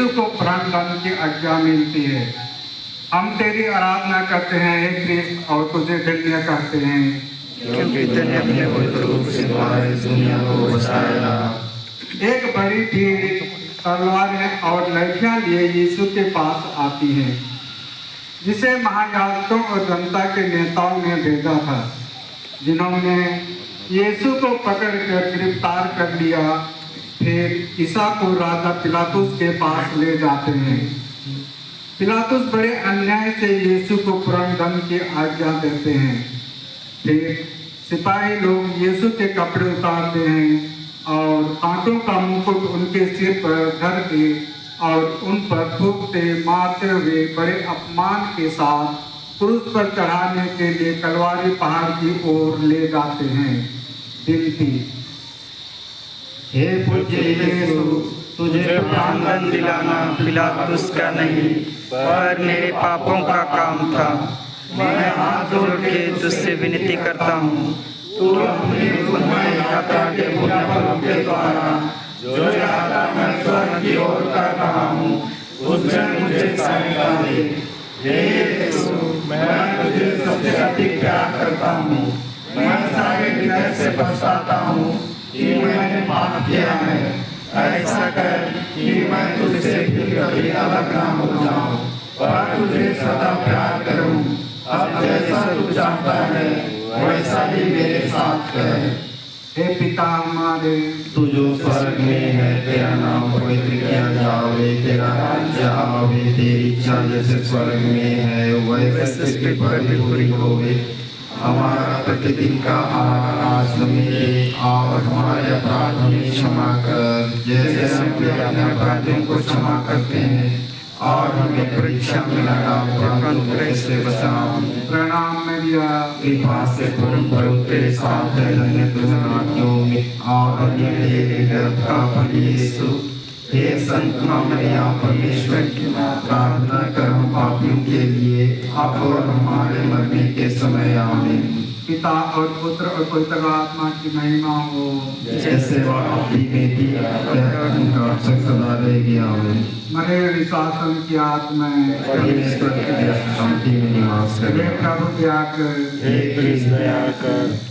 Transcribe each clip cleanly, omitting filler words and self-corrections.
यीशु को प्राणदान की आज्ञा मिलती है। हम तेरी आराधना करते हैं हे कृष्ण और तुझे धन्य कहते हैं, क्योंकि तूने अपने पवित्र रूप से हमारी दुनिया को बचाया। एक बड़ी भीड़ तलवारें और लठियां लिए यीशु के पास आती है, जिसे महायाजकों और जनता के नेताओं ने भेजा था, जिन्होंने यीशु को पकड़कर गिरफ्तार कर लिया। फिर ईसा को राजा पिलातुस के पास ले जाते हैं। पिलातुस बड़े अन्याय से यीशु को प्राणदंड की आज्ञा देते हैं। फिर सिपाही लोग यीशु के कपड़े उतारते हैं और कांटों का मुकुट उनके सिर पर धर के और उन पर थूकते मारते हुए बड़े अपमान के साथ क्रूस पर चढ़ाने के लिए कलवारी पहाड़ की ओर ले जाते हैं। विनती, हे पूज्य यीशु, तुझे प्राणदंड दिलाना पिलातुस का नहीं पर मेरे पापों का काम था। मैं हाथ जोड़ के तुझसे विनती करता हूँ, तू अपनी पुण्य यात्रा के पुण्य फलों के द्वारा जो यात्रा मैं स्वर्ग की ओर कर रहा हूँ उसमें मुझे सहायता दे। हे यीशु, मैं तुझे सबसे अधिक प्यार करता हूँ। मैं सारे हृदय से पछताता हूँ कि मैंने पाप किया है। ऐसा कर कि मैं तुझसे फिर कभी अलग ना हो जाऊं, पर तुझे सदा प्यार करूं। अब जैसा तू चाहता है वैसा ही मेरे साथ कर। हे पिता हमारे, तू जो स्वर्ग में है, तेरा नाम पवित्र किया जावे, तेरा राज्य आवे, तेरी इच्छा जैसे स्वर्ग में है वैसे पृथ्वी पर भी पूरी होवे। हमारा प्रतिदिन का आहार आज हमें दे और हमारे अपराध हमें क्षमा कर, जैसे हम भी अपने अपराधियों को क्षमा करते हैं, और हमें परीक्षा में न डाल परंतु से बचाओ। प्रणाम मैरिया, कृपा से पूर्ण प्रभु तेरे साथ है, धन्य तू जनानियों में और धन्य तेरे गर्भ का फल यीशु। हे संत माँ मरियम, परमेश्वर की माँ, प्रार्थना कर हम पापियों के लिए अब और हमारे मरने के समय आमीन। पिता और पुत्र और पवित्र आत्मा की महिमा हो, जैसे वह आदि में थी उनका सदा रहेगी आमीन। मरे विश्वासन की आत्माएं परमेश्वर की शांति में निवास हे करें। प्रभु दया कर, हे कृष्ण दया कर।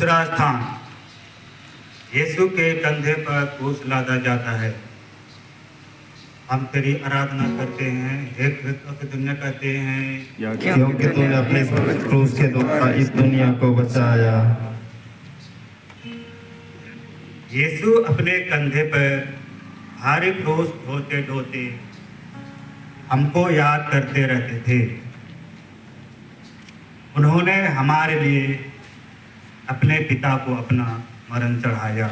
दूसरा स्थान, यीशु के कंधे पर क्रूस लादा जाता है। हम तेरी आराधना करते हैं, हे दुनिया कहते हैं, क्योंकि तूने अपने क्रूस के द्वारा इस दुनिया को बचाया। यीशु अपने कंधे पर भारी क्रूस ढोते ढोते हमको याद करते रहते थे। उन्होंने हमारे लिए अपने पिता को अपना मरण चढ़ाया।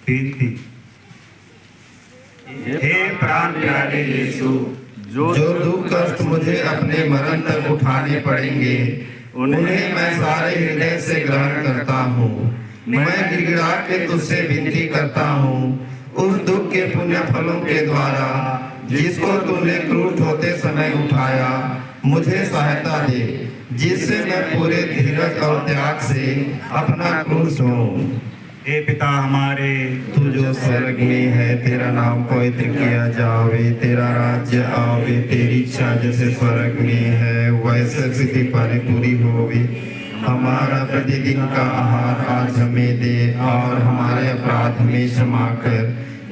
बेनती, हे प्राण प्यारे यीशु, जो दुख कष्ट मुझे अपने मरण तक उठाने पड़ेंगे, उन्हें मैं सारे हृदय से ग्रहण करता हूँ। मैं गिड़गिड़ा के तुझसे विनती करता हूँ, उस दुख के पुण्य फलों के द्वारा जिसको तूने क्रूस ढोते समय उठाया, मुझे सहायता दे, जिससे मैं पूरे धीरज और त्याग से अपना क्रूस ढोऊं। हे पिता हमारे, तू जो स्वर्ग में है, तेरा नाम पवित्र किया जावे, तेरा राज्य आवे, तेरी इच्छा जैसे स्वर्ग में है वैसे पृथ्वी पर पूरी होवे। हमारा प्रतिदिन का आहार आज हमें दे, और हमारे अपराध हमें क्षमा कर,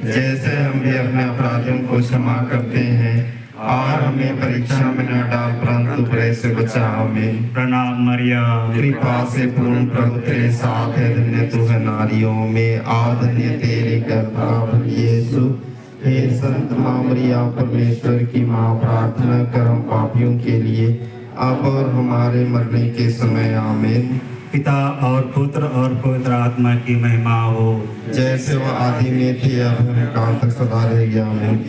जैसे हम भी अपने अपराधियों को क्षमा करते हैं, और हमें परीक्षा में न डाल, परंतु बुरे से बचा हमें। प्रणाम मरिया, कृपा से पूर्ण प्रभु तेरे साथ है, धन्य तू है नारियों में, और धन्य तेरे गर्भ का फल यीशु। हे संत माँ मरिया, परमेश्वर की माँ, प्रार्थना कर हम पापियों के लिए, अब और हमारे मरने के समय। आमीन। पिता और पुत्र और पवित्र आत्मा की महिमा हो, जैसे वह आदि में थी, अब हमें काल तक सदा रहेगी। आमीन।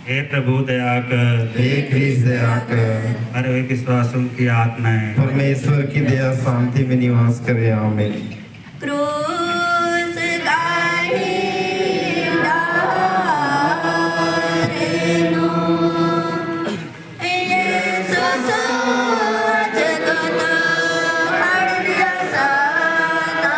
हे प्रभु दया कर, हे क्रिस्त दया कर, मरे हुए विश्वासों की आत्माएं परमेश्वर की दया शांति में निवास करे। आमीन। क्रूस गाड़ी डारेनो, यीशु जगत हृदय सदा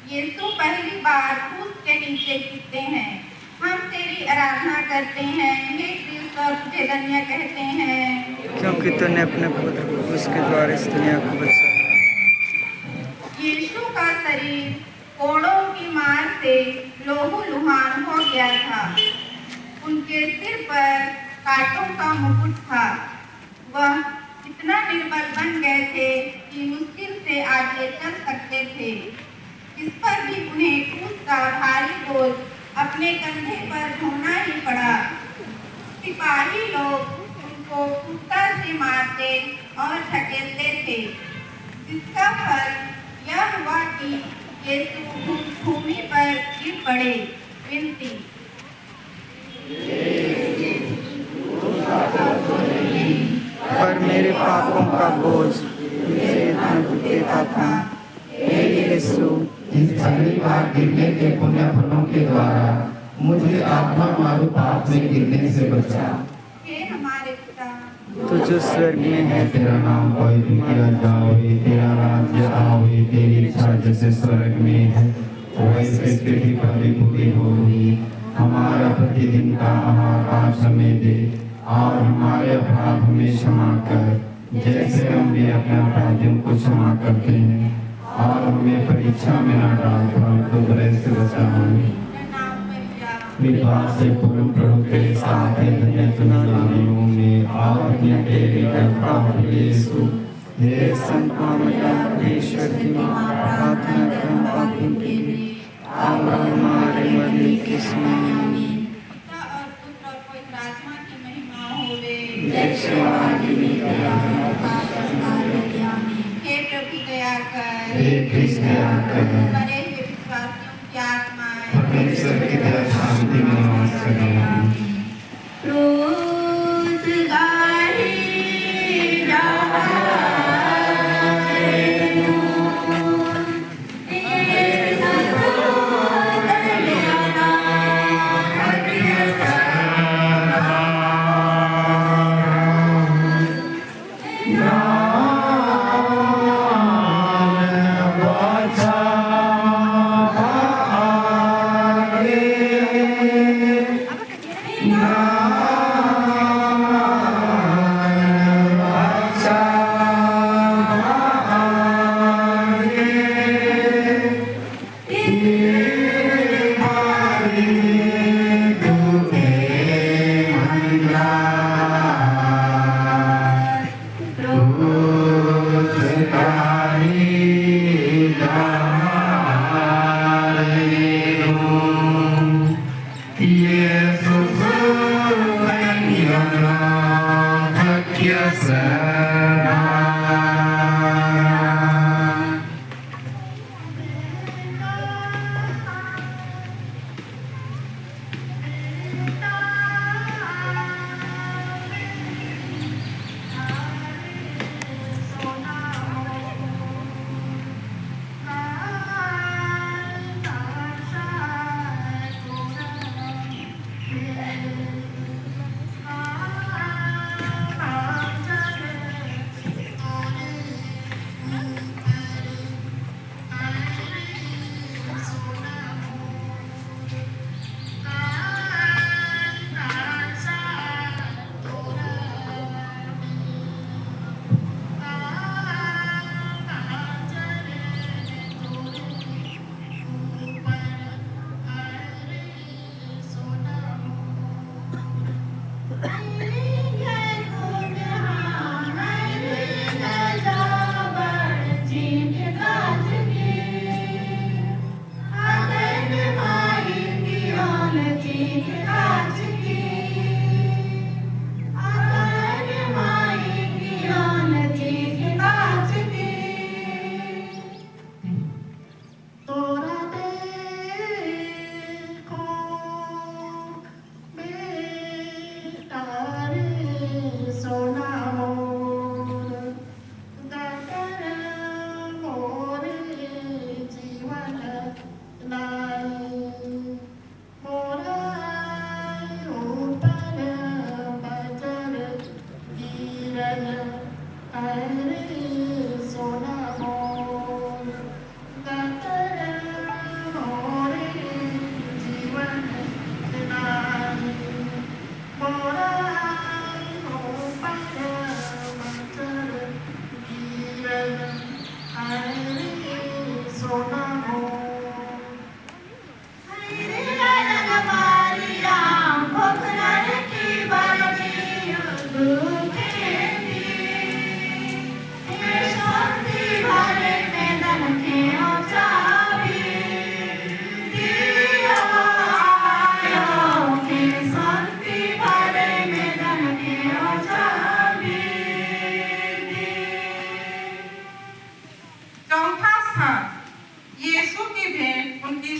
यीशु पहली बार क्रूस के नीचे गिरते हैं। हम तेरी आराधना करते हैं, हे क्रिस्त, और तुझे धन्य कहते हैं, क्योंकि तूने अपने पुत्र को क्रूस के द्वारा इस दुनिया को बचाया। यीशु का शरीर कोड़ों की मार से लोहू लुहान हो गया था। उनके सिर पर कांटों का मुकुट था। वह इतना निर्बल बन गए थे कि मुश्किल से आगे चल सकते थे। इस पर भी उन्हें क्रूस का भारी बोझ अपने कंधे पर ढोना ही पड़ा। सिपाही लोग उनको कुत्ता से मारते और धकेलते थे, जिसका फल यह हुआ कि यीशु भूमि पर गिर पड़े। विनती। पर मेरे पापों का बोझ मुझे इतना देता था। हे यीशु, इस पहली बार गिरने के पुण्य फलों के द्वारा मुझे आत्मा मारू पाप में गिरने से बचा। हे हमारे पिता, तू जो स्वर्ग में है, तेरा नाम पवित्र किया जावे, तेरा राज्य आवे, तेरी इच्छा जैसे स्वर्ग में है वैसे पृथ्वी पर भी पूरी होगी। हमारा प्रतिदिन का आहार आज हमें दे और हमारे अपराध हमें क्षमा कर जैसे हम भी अपने अपराधियों को क्षमा करते हैं, और हमें परीक्षा में न डाल परंतु बुरे से बचाओ। विश्वास से पूर्ण प्रभु तेरे साथ है, धन्य तू नारियों में और धन्य तेरे गर्भ का यीशु। हे संत माता परमेश्वर की माँ, प्रार्थना कर हम पापियों के लिए अब और हमारे मरने के समय। आमीन। पिता और पुत्र और पवित्र आत्मा की महिमा होवे। जैसे आदि में दया हे प्रभु दया कर। हे कृष्ण दया कर। मरे हुए विश्वासियों की आत्माएं परमेश्वर की दया शांति में निवास करें। रोजगारी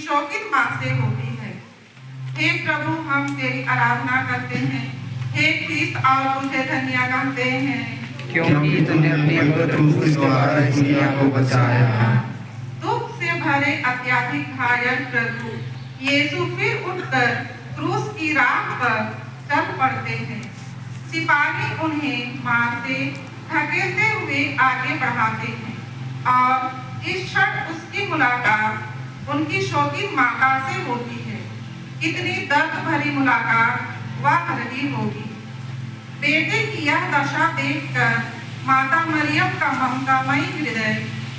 शौकीन माँ से होती है। हे प्रभु, हम तेरी आराधना करते हैं। हे ख्रिस्त, और तुझे धन्य कहते हैं, क्योंकि तूने अपने पवित्र क्रूस द्वारा इस दुनिया को बचाया। दुख से भरे अत्याधिक घायल प्रभु यीशु फिर उठकर क्रूस की राह पर चल पड़ते हैं। सिपाही उन्हें मारते धकेलते हुए आगे बढ़ाते हैं और इस क्षण उसकी मुलाकात उनकी शौकीन माता से होती है। कितनी दर्द भरी मुलाकात वह रही होगी। बेटे की यह दशा देखकर माता मरियम का ममतामयी हृदय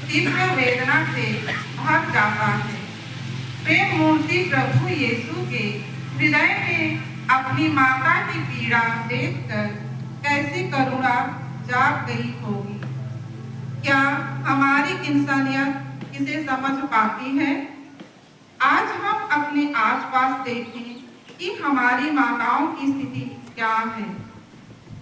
तीव्र वेदना से भर जाता है। प्रेम मूर्ति प्रभु यीशु के हृदय में अपनी माता की पीड़ा देखकर कैसी करुणा जाग गई होगी। क्या हमारी इंसानियत इसे समझ पाती है? आज हम अपने आसपास देखें कि हमारी माताओं की स्थिति क्या है।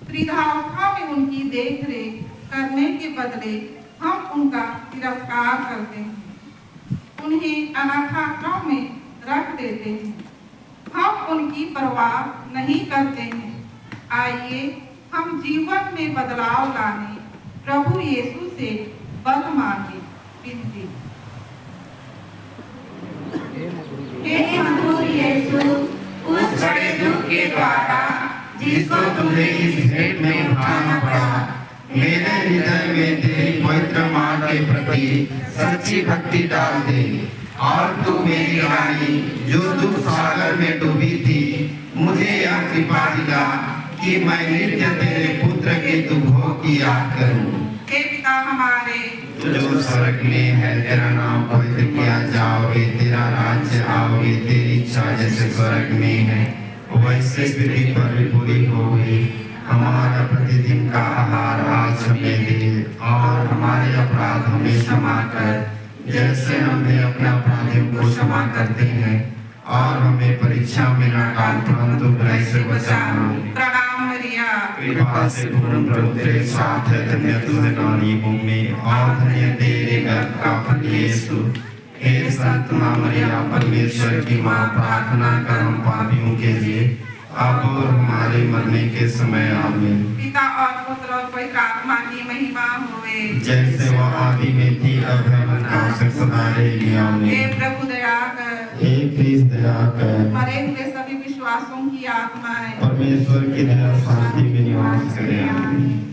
वृद्धावस्था में उनकी देखरेख करने के बदले हम उनका तिरस्कार करते हैं, उन्हें अनाथाश्रम में रख देते हैं, हम उनकी परवाह नहीं करते हैं। आइए हम जीवन में बदलाव लाने प्रभु यीशु से बल मांगे। विनती। हे मधुर यीशु, उस बड़े दुख के द्वारा जिसको तुझे इस भेंट में उठाना पड़ा, मेरे हृदय में तेरी पवित्र माँ के प्रति सच्ची भक्ति डाल दे। और तू मेरी रानी जो दुख सागर में डूबी थी, मुझे यह कृपा दिला कि मैं नित्य तेरे पुत्र के दुखों की याद करूं। हे पिता हमारे, जो स्वर्ग में है, तेरा नाम पवित्र किया जावे, तेरा राज्य आवे, तेरी इच्छा जैसे स्वर्ग में है वैसे पृथ्वी पर भी पूरी हो गई। हमारा प्रतिदिन का आहार आज हमें दे, और हमारे अपराध हमें क्षमा कर, जैसे हमने अपने अपराधियों को क्षमा करते हैं, और हमें परीक्षा में न डाल, परंतु बुराई से बचाना। प्रणाम मरिया। कृपा से पूर्ण प्रभु तेरे साथ है, धन्य तू नारियों में, और धन्य तेरे गर्भ का फल यीशु। हे संत माँ मरिया, परमेश्वर की माँ, प्रार्थना कर हम पापियों के लिए, अब और हमारे मरने के समय आमीन। पिता और पुत्र और पवित्र आत्मा की महिमा होवे, जैसे वह आदि में थी, अब है मन से सदा रहेगी हे आमीन। प्रभु दया कर। हे ख्रिस्त दया कर। मरे हुए सभी विश्वासों की आत्माएं परमेश्वर की दया शांति में निवास करे आमीन।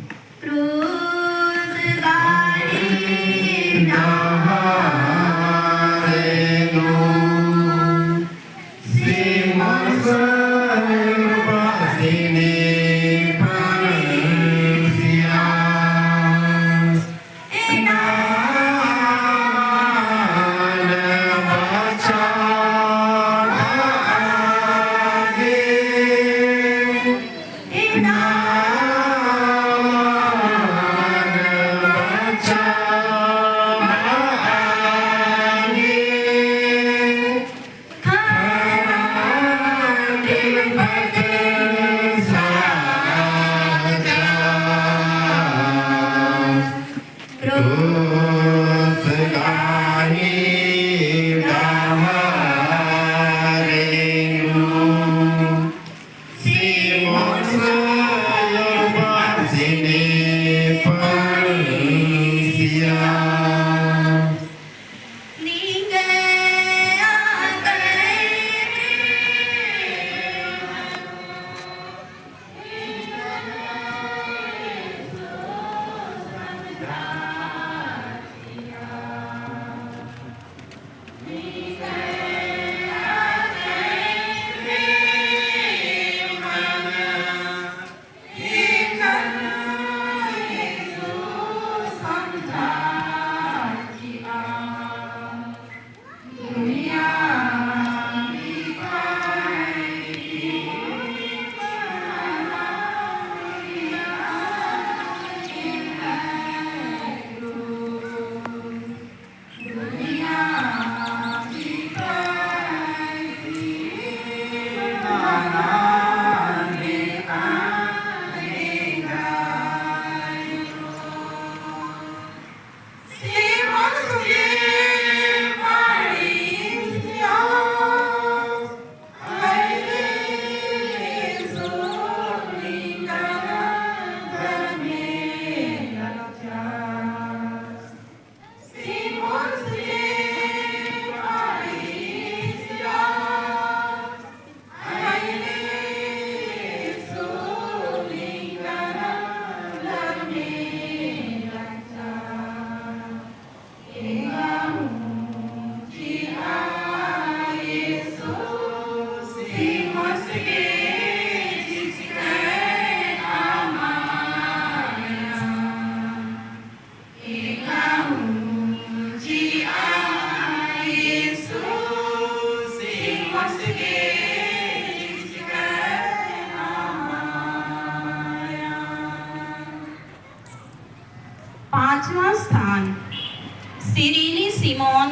सिरीनी सिमोन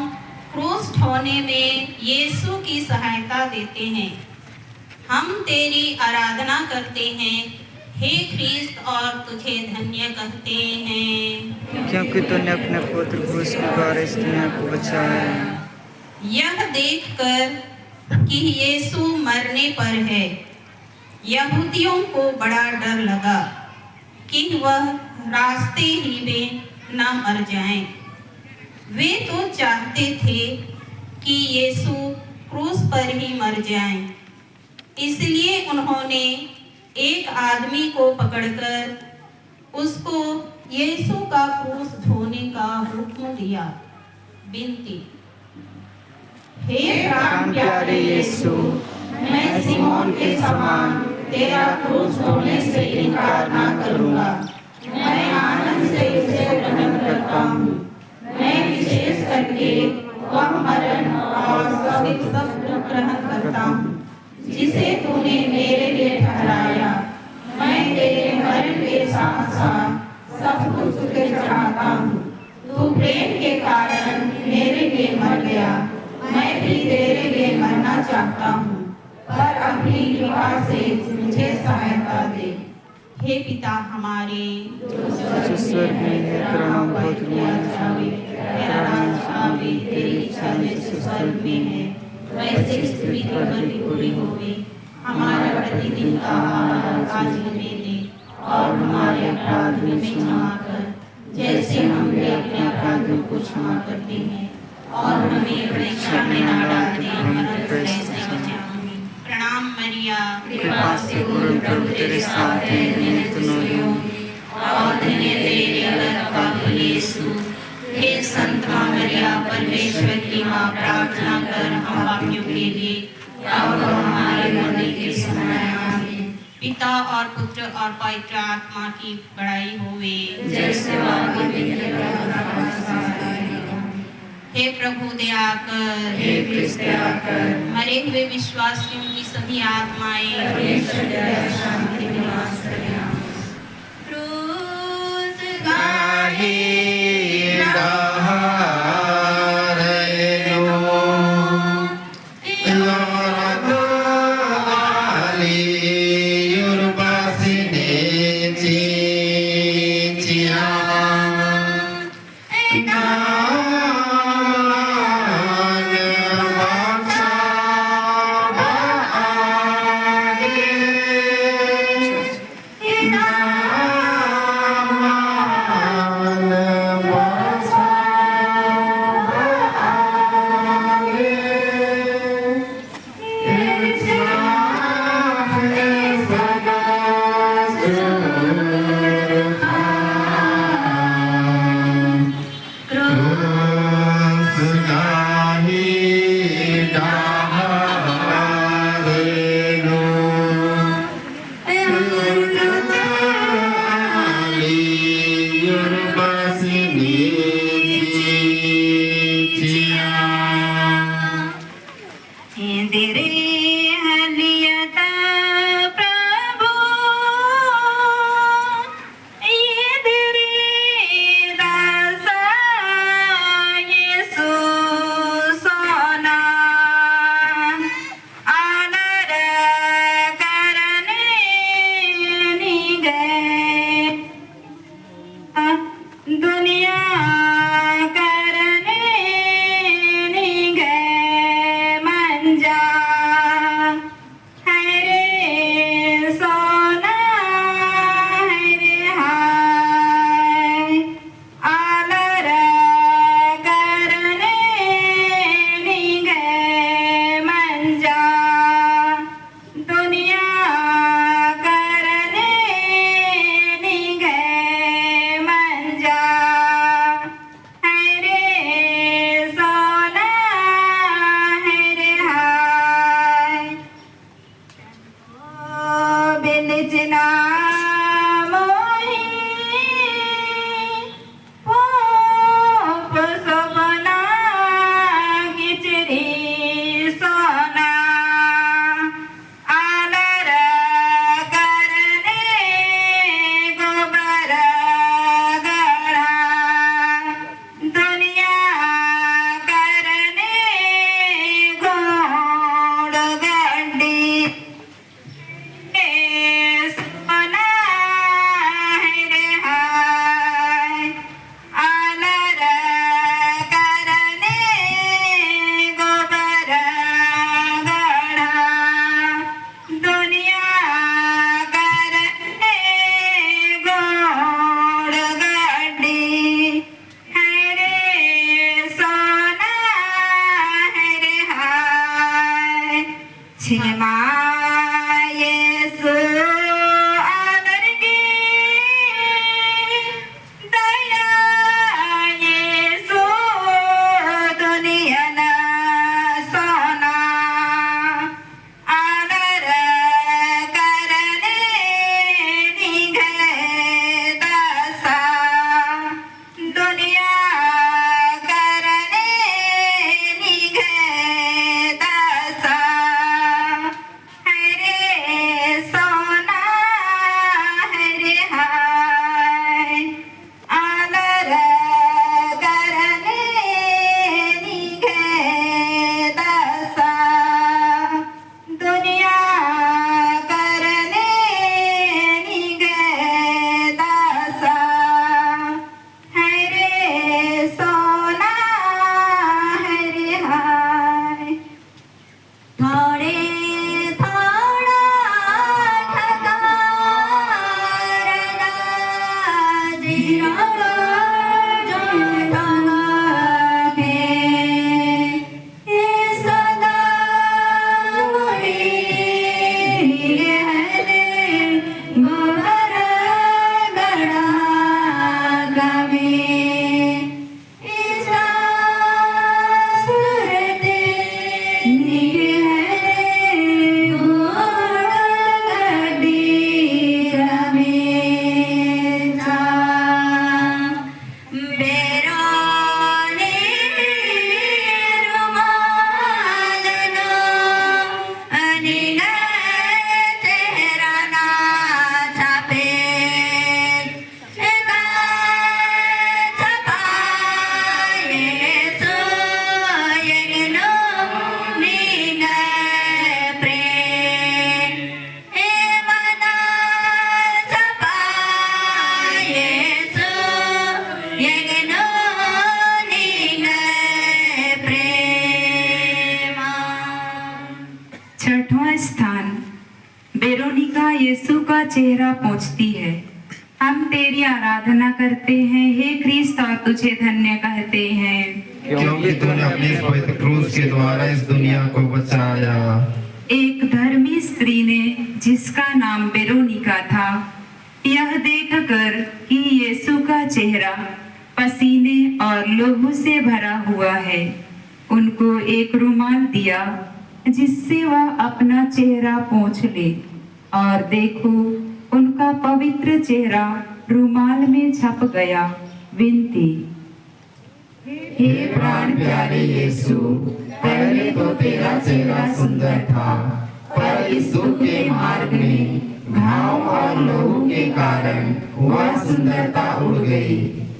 क्रूस ढोने में यीशु की सहायता देते हैं। हम तेरी आराधना करते हैं हे ख्रीस्त और तुझे धन्य कहते हैं, क्योंकि तूने अपने पुत्र क्रूस के द्वारा इस दुनिया को बचाया। यह देखकर कि यीशु मरने पर है, यहूदियों को बड़ा डर लगा कि वह रास्ते ही में न मर जाएं। वे तो चाहते थे कि यीशु क्रूस पर ही मर जाएं। इसलिए उन्होंने एक आदमी को पकड़कर उसको यीशु का क्रूस ढोने का हुक्म दिया। विनती, हे प्राण प्यारे यीशु, मैं सिमोन के समान तेरा क्रूस ढोने से इनकार न करूंगा। मैं आनंद से उसे ग्रहण करता हूँ। मैं विशेष करके वह मरण और सब दुख ग्रहण करता हूँ जिसे तूने मेरे लिए ठहराया। मैं तेरे मरण के साथ साथ सब कुछ तुझे चढ़ाता हूँ। तू प्रेम के कारण मेरे लिए मर गया, मैं भी तेरे लिए मरना चाहता हूँ, पर अपनी कृपा से मुझे सहायता दे। हे पिता हमारे जो स्वर्ग में है, तेरा नाम पवित्र जावे, तेरा राज्य आवे, तेरी इच्छा जैसे स्वर्ग में है वैसे इस पृथ्वी पर भी पूरी होवे। हमारा प्रतिदिन का आहार आज हमें दे, और हमारे अपराध हमें क्षमा कर जैसे हम भी अपने अपराधियों को क्षमा करते हैं, और हमें परीक्षा में न डालते, वरन से बचा। प्रणाम मरिया, कृपा से पूर्ण प्रभु तेरे साथ है, और धन्य तेरे उदर का फल यीशु। हे संत माँ मरिया, परमेश्वर की माँ, प्रार्थना कर हम पापियों के लिए, और हमारे मरने के समय आमीन। पिता और पुत्र और पवित्र आत्मा की बड़ाई होवे, जैसे हे प्रभु दया कर, हे क्रिस्त दया कर। मरे हुए विश्वासियों की सभी आत्माएं शांति निवास करें। क्षमा येसु आदरगी दया येसु दुनियाना सोना आदर करने निघे दसा दुनिया करने निघे दसा हरे सोना हरे हाय आदर करने निघे दसा दुनिया करने निघे दसा हरे सोना हरे हाय थोड़े थोड़ा ठगारना जीरा जो ठगा के सदा मुड़ी रहने गोबर गड़ा गवे ईसा सुरते निगहरे गोड़ गड़ी रमे जा बेराने रुमालना अनिगा चेहरा ना छापे छपाए सो यगनो निगा प्रेम मना छपाए सो यगनो निगा प्रेम। छठवां स्थान वेरोनिका यीशु का चेहरा पोंछती है। हम तेरी आराधना करते हैं हे क्रिस्त और तुझे धन्य कहते हैं क्योंकि तूने अपनी इस पवित्र क्रूस के द्वारा इस दुनिया को बचाया। एक धर्मी स्त्री ने जिसका नाम वेरोनिका था यह देखकर कि यीशु का चेहरा पसीने और लहू से भरा हुआ है उनको एक रुमाल दिया जिससे वह अपना चेहरा पोंछ ले और देखो उनका पवित्र चेहरा रुमाल में छप गया। विनती हे प्राण प्यारे यीशु, पहले तो तेरा चेहरा सुंदर था, पर इस दुख के मार्ग में घाव और लहू के कारण वह सुंदरता उड़ गई।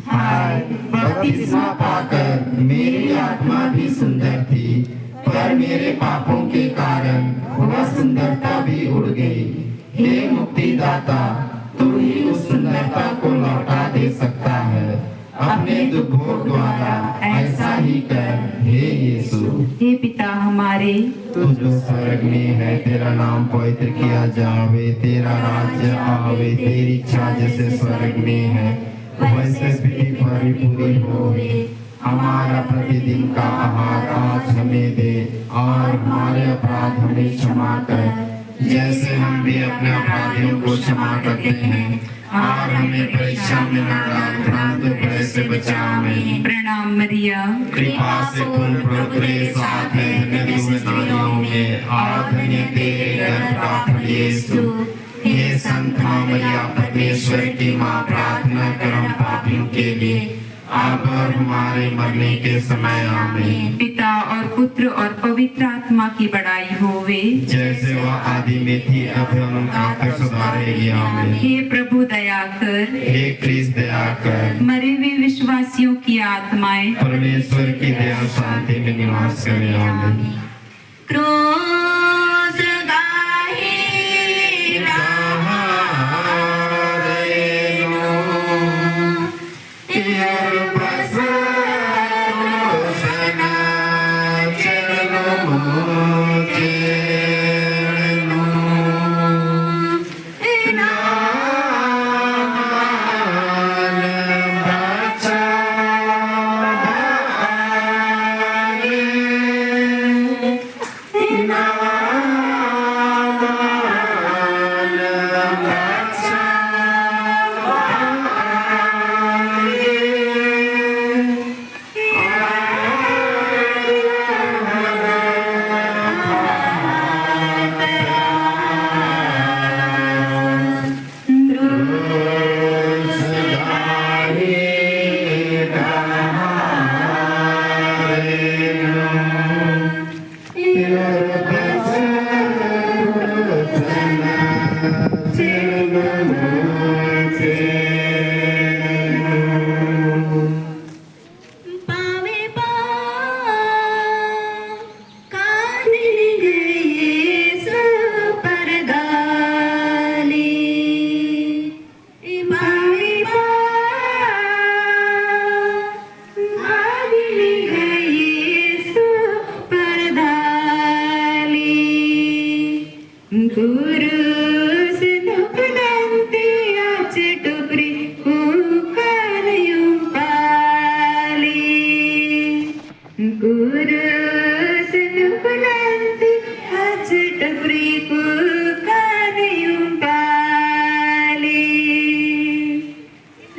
हाय, बपतिस्मा पाकर मेरी आत्मा भी सुंदर थी, पर मेरे पापों के कारण वह सुंदरता भी उड़ गई। हे मुक्तिदाता, तू ही उस सुंदरता को लौटा दे सकता है। अपने दुख भोग द्वारा ऐसा ही कर हे यीशु। हे पिता हमारे तू जो स्वर्ग में है, तेरा नाम पवित्र किया जावे, तेरा राज्य आवे, तेरी इच्छा जैसे स्वर्ग में है वैसे पृथ्वी पर भी पूरी होवे। हमारा प्रतिदिन का आहार आज हमें दे, और हमारे अपराध हमें क्षमा कर जैसे हम भी अपने अपराधियों को क्षमा करते हैं, और हमें परीक्षा में न डाल परंतु बुरे से बचा हमें। प्रणाम मरिया कृपा से पूर्ण प्रभु तेरे साथ है, धन्य तू स्त्रियों में और धन्य तेरे गर्भ का फल यीशु। हे संत मां मरिया परमेश्वर की मां, प्रार्थना कर हम पापियों के लिए अब और हमारे मरने के समय आमीन। पिता और पुत्र और पवित्र आत्मा की बड़ाई होवे जैसे वह आदि में थी अब उनका तक सदा रहेगी आमीन। हे प्रभु दया कर हे क्रिस्त दया कर, मरे हुए विश्वासियों की आत्माएं परमेश्वर की दया शांति में निवास करे आमीन। क्रूस गाही Kurus nukunanti acetupri kukanayum pali. Kurus nukunanti acetupri kukanayum pali.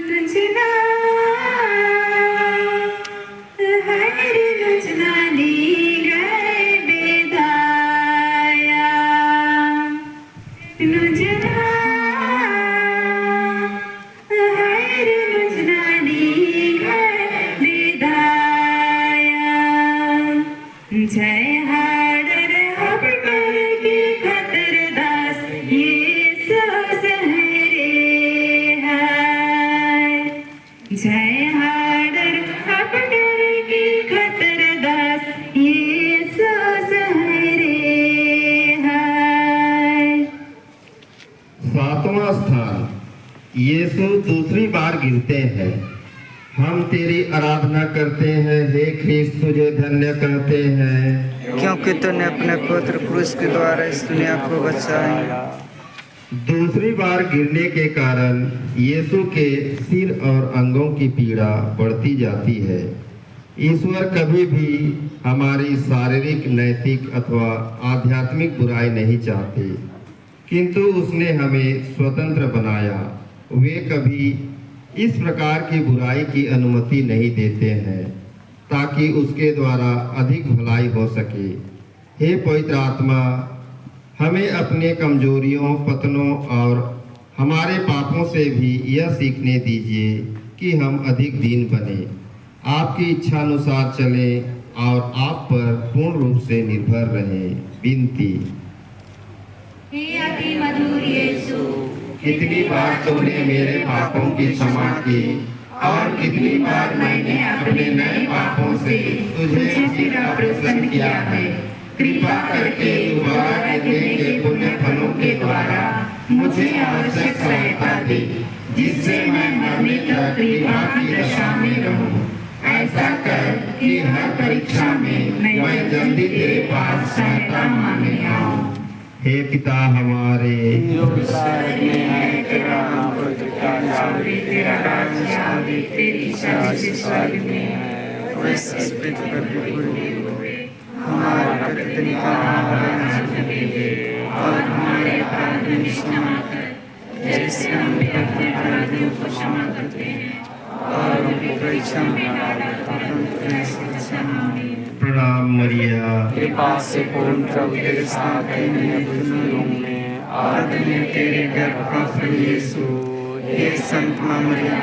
Nujna hari nujna ni gai bedaya. Nujna hari nujna ni gai bedaya. जय हाडर हपटर की खतर दास ये सहरे है। जय हाडर हपटर की खतर दास ये सहरे है। सातवां स्थान, यीशु दूसरी बार गिरते हैं। हम तेरी आराधना करते हैं, हे ख्रीस्त तुझे धन्य कहते हैं, क्योंकि तूने अपने पुत्र क्रूस के द्वारा इस दुनिया को बचाया। दूसरी बार गिरने के कारण यीशु के सिर और अंगों की पीड़ा बढ़ती जाती है। ईश्वर कभी भी हमारी शारीरिक, नैतिक अथवा आध्यात्मिक बुराई नहीं चाहते, किंतु उसने हमें स्वतंत्र बनाया। वे कभी इस प्रकार की बुराई की अनुमति नहीं देते हैं ताकि उसके द्वारा अधिक भलाई हो सके। हे पवित्र आत्मा, हमें अपने कमजोरियों, पतनों और हमारे पापों से भी यह सीखने दीजिए कि हम अधिक दीन बने, आपकी इच्छा अनुसार चलें और आप पर पूर्ण रूप से निर्भर रहें। विनती। हे अति मधुर यीशु, कितनी बार तूने मेरे पापों की क्षमा की और कितनी बार मैंने अपने नए पापों से तुझे फिर प्रसन्न किया है। कृपा करके दोबारा देने के पुण्य फलों के द्वारा मुझे आवश्यक सहायता दे, जिससे मैं मरने तक कृपा की दशा में रहूं। ऐसा कर कि हर परीक्षा में मैं जल्दी तेरे पास सहायता मांगने आऊं। हे पिता हमारे, जो स्वर्ग में है, तेरा नाम पवित्र जावे, तेरा राज्य आवे, तेरी इच्छा जैसे स्वर्ग में है वैसे इस पृथ्वी पर भी पूरी होवे। हमारा प्रतिदिन का आहार आज हमें दे और हमारे अपराध भी क्षमा कर, जैसे हम भी अपने अपराधियों को क्षमा करते हैं, और हमको परीक्षा में न डालो परंतु ऐसे बचाना। प्रणाम मरिया, कृपा से पूर्ण प्रभु तेरे साथ है, में और धन्य तेरे गर्भ का फल यीशु। हे संत माँ मरिया,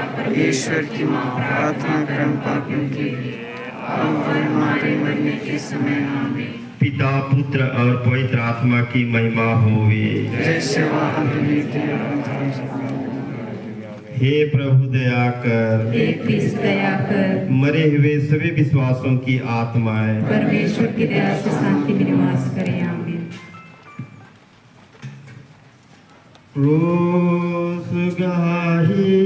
ईश्वर की माँ, प्रार्थना कर हम पापियों के लिए अब और हमारे मरने के समय आमीन। पिता, पुत्र और पवित्र आत्मा की महिमा होवे। जैसे वह हे प्रभु दया कर, हे क्रिस्त दया कर। मरे हुए सभी विश्वासों की आत्माएं परमेश्वर की दया से शांति में निवास करें। आमीन। क्रूस गाही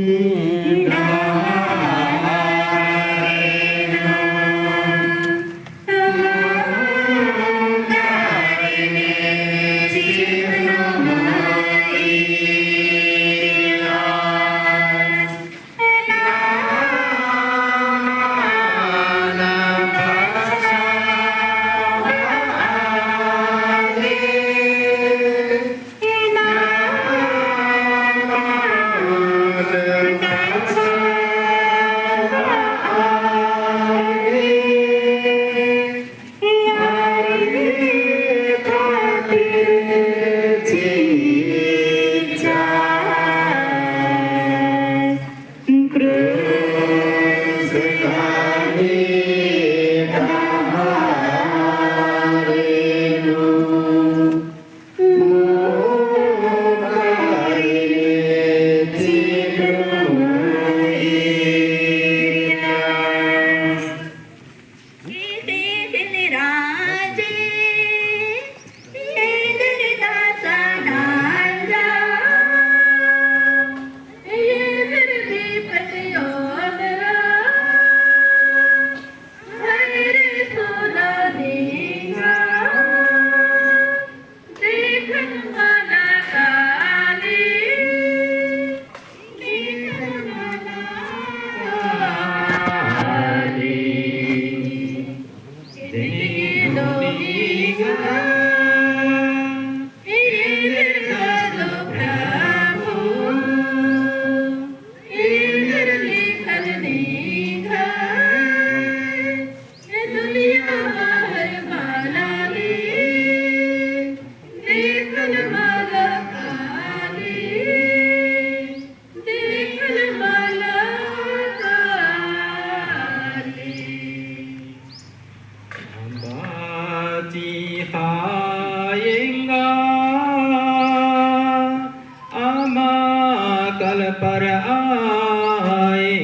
पर आएगा।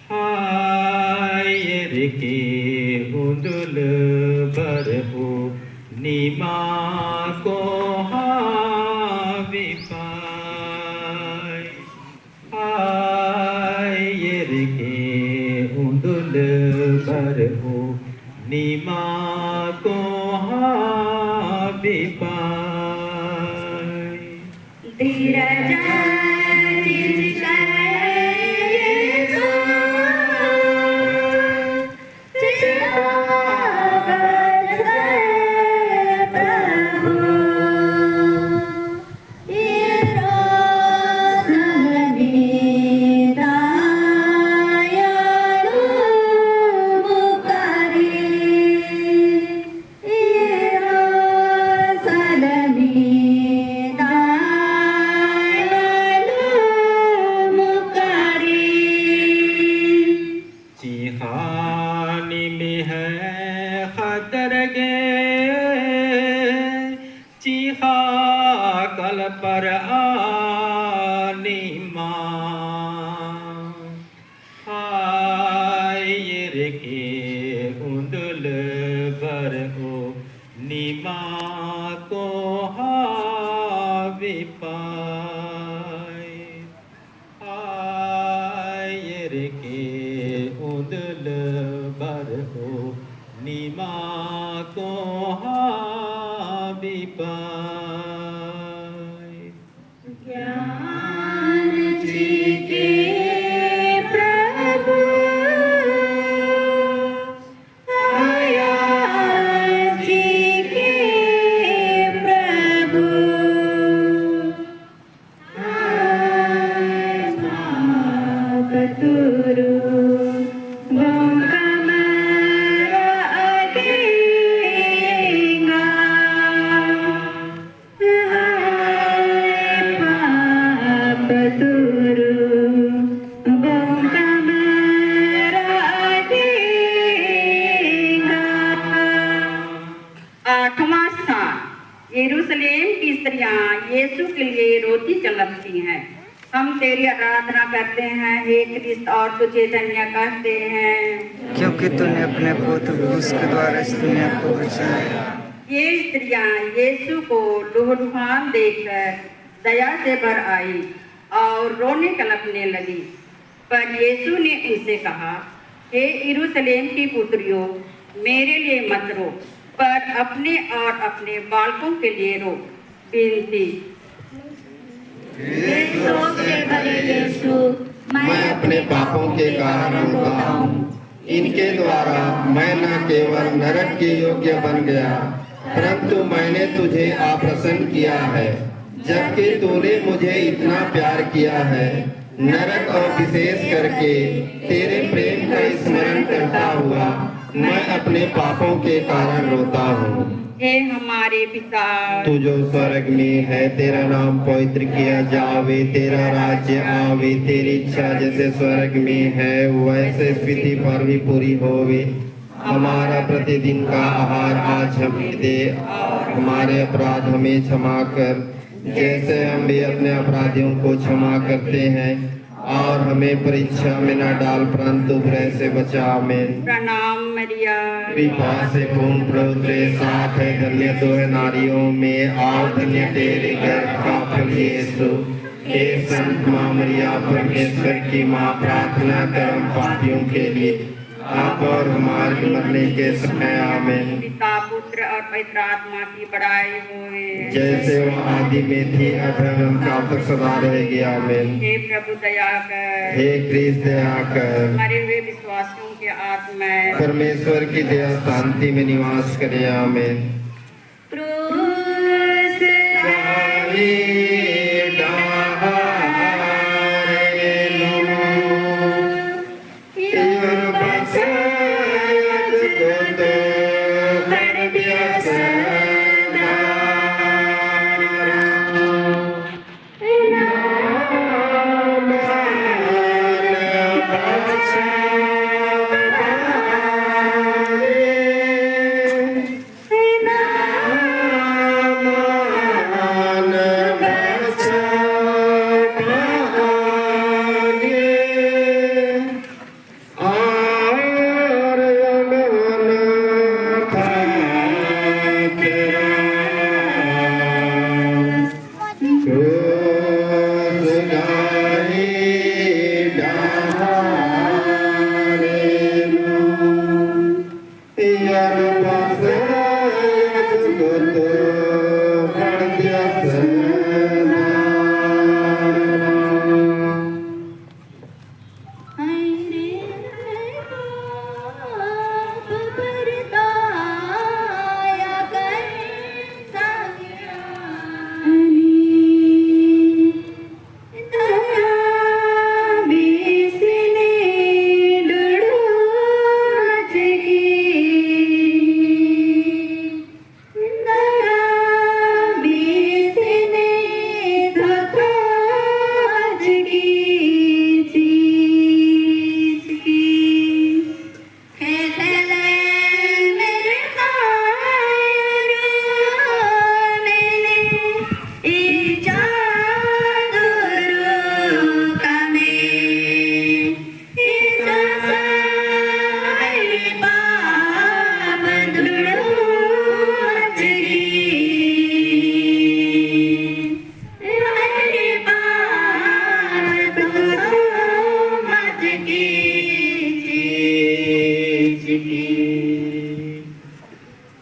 हाय के उदुल भर हो नीमा को हावी पाय। हाय के उदुल भर हो नीमा को हावी पाय। चिहानी में है खतर गे चिहा कल पर आनी माँ। हाय रे के उंदुल भर हो नीमा को हावी पाय। हाय रे के उदल भर हो नीमा को हावी पाय। ज्ञान जी के प्रभु आया जी के प्रभु कतुरु आठवां स्थान, यरूशलेम की स्त्रियां यीशु के लिए रोटी चलती हैं। हम तेरी आराधना करते हैं हे क्रिस्त और तुझे धन्य कहते हैं क्योंकि तूने अपने पुत्र क्रूस के द्वारा इस दुनिया को बचाया। ये स्त्रियां यीशु को लहूलुहान देखकर दया से भर आई और रोने कलपने लगी। पर यीशु ने उनसे कहा, हे यरूशलेम की पुत्रियों, मेरे लिए मत रो, पर अपने और अपने बालकों के लिए रो। विनती, मैं अपने पापों के कारण रोता हूँ। इनके द्वारा मैं न केवल नरक के योग्य बन गया, परंतु मैंने तुझे अप्रसन्न किया है। जबकि तूने मुझे इतना प्यार किया है, नरक और विशेष करके तेरे प्रेम का स्मरण करता हुआ मैं अपने पापों के कारण रोता हूँ। हे हमारे पिता, तू जो स्वर्ग में है, तेरा नाम पवित्र किया जावे, तेरा राज्य आवे, तेरी इच्छा जैसे स्वर्ग में है वैसे पृथ्वी पर भी पूरी होवे। हमारा प्रतिदिन का आहार आज हमें दे, और हमारे अपराध हमें क्षमा कर जैसे हम भी अपने अपराधियों को क्षमा करते हैं, और हमें परीक्षा में न डाल परंतु बुरे से बचा। आमीन। प्रणाम मरिया, कृपा से पूर्ण प्रभु तेरे साथ है, धन्य तो है नारियों में, और धन्य तेरे गर्भ का फल यीशु। हे संत माँ मरिया, परमेश्वर की माँ, प्रार्थना कर हम पापियों के लिए आप और हमारे मरने के समय। आमीन। पिता पुत्र और पवित्र आत्मा की बड़ाई होवे, जैसे वो आदि में थी अब का तक सदा रहेगी। आमीन। हे प्रभु दया कर, हे क्रिस्त दया कर, मरे हुए विश्वासियों के आत्माएं परमेश्वर की दया शांति में निवास करे। आमीन।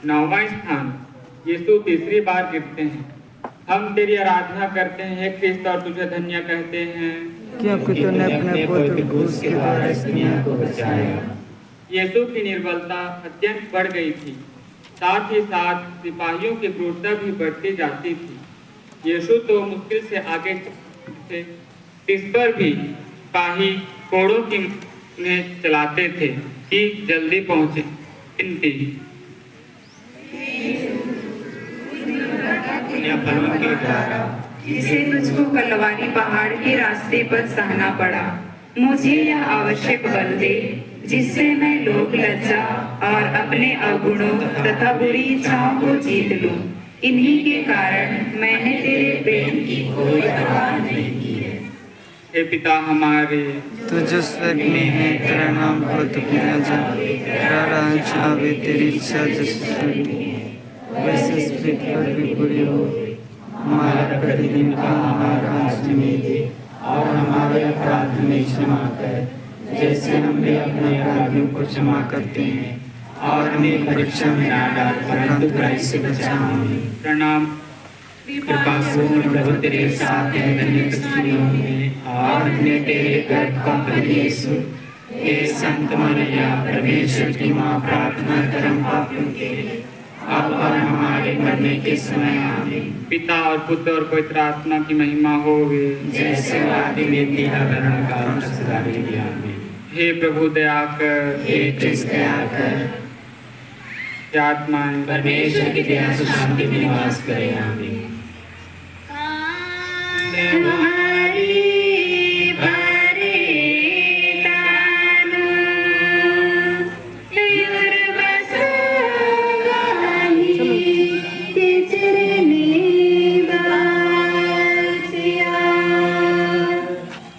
नौवां स्थान, यीशु तीसरी बार गिरते हैं। हम तेरी आराधना करते हैं हे क्रिस्त और तुझे धन्य कहते हैं क्योंकि तूने अपने पुत्र क्रूस के द्वारा इस दुनिया को बचाया। यीशु की निर्बलता अत्यंत बढ़ गई थी, साथ ही साथ सिपाहियों की क्रूरता भी बढ़ती जाती थी। यीशु तो मुश्किल से आगे थे, इस पर भी सिपाही कोड़ों की में चलाते थे कि जल्दी पहुंचे। इनती फलों के द्वारा जिसे तुझको कलवारी पहाड़ के रास्ते पर सहना पड़ा, मुझे यह आवश्यक बल दे जिससे मैं लोक लज्जा और अपने अवगुणों तथा बुरी इच्छाओं को जीत लूं। इन्हीं के कारण मैंने तेरे प्रेम की कोई परवाह नहीं की है। हे पिता हमारे, तू जो स्वर्ग में है, तेरा नाम बहुत किया जाए, तेरा राज्य आवे, तेरी इच्छा जैसे स्वर्ग में है वैसे इस पृथ्वी पर भी पूरी हो। हमारा प्रतिदिन का आहार आज हमें दे और हमारे अपराध में क्षमा कर जैसे हम भी अपने अपराधियों को क्षमा करते हैं, और हमें परीक्षा में ना डाल परंतु बुराई से बचा हमें। प्रणाम। कृपा पूर्ण प्रभु तेरे साथ है, धन्य स्त्रियों में और धन्य तेरे गर्भ का फल यीशु। हे संत मरिया, परमेश्वर की माँ, प्रार्थना कर हम पापियों के लिए अब और हमारे मरने के समय आमीन। पिता और पुत्र और पवित्र आत्मा की महिमा होवे जैसे आदि में थी, अब काल तक सदा रहेगी। आमीन। हे प्रभु दया कर, हे कृष्ण दया कर, हे आत्माएं परमेश्वर की दया से शांति में निवास करें। आमीन।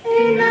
Ina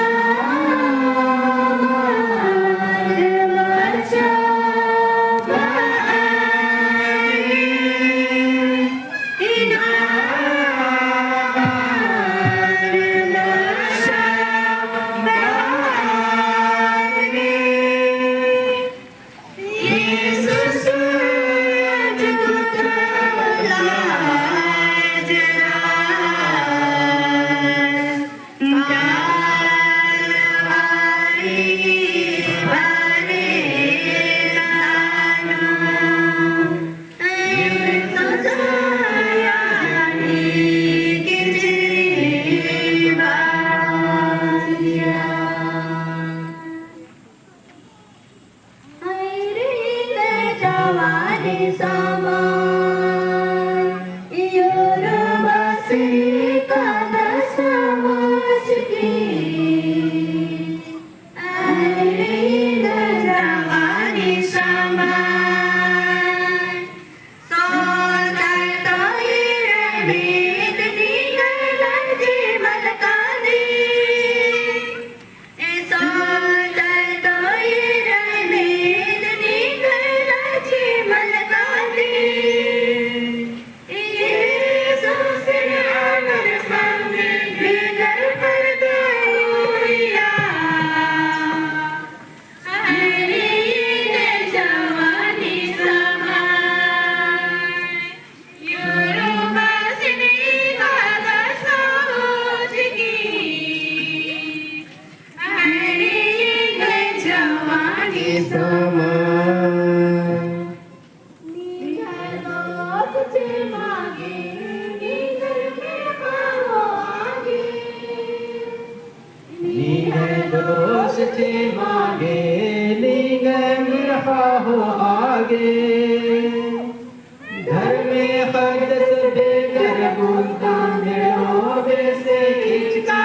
हो आगे घर में खदस बेगर बुद्धा मेरो से खिचका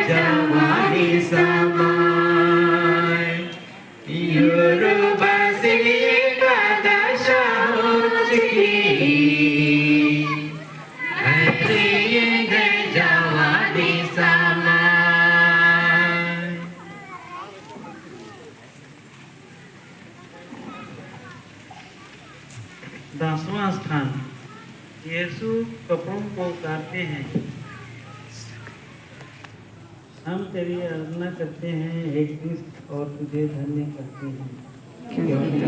जवानी समय योरुबा से का दशा हो चुकी जवानी समय। दसवां स्थान, यीशु कपड़ों को उतारते हैं। हम तेरी आराधना करते हैं हे कृष्ण और तुझे धन्य करते हैं क्योंकि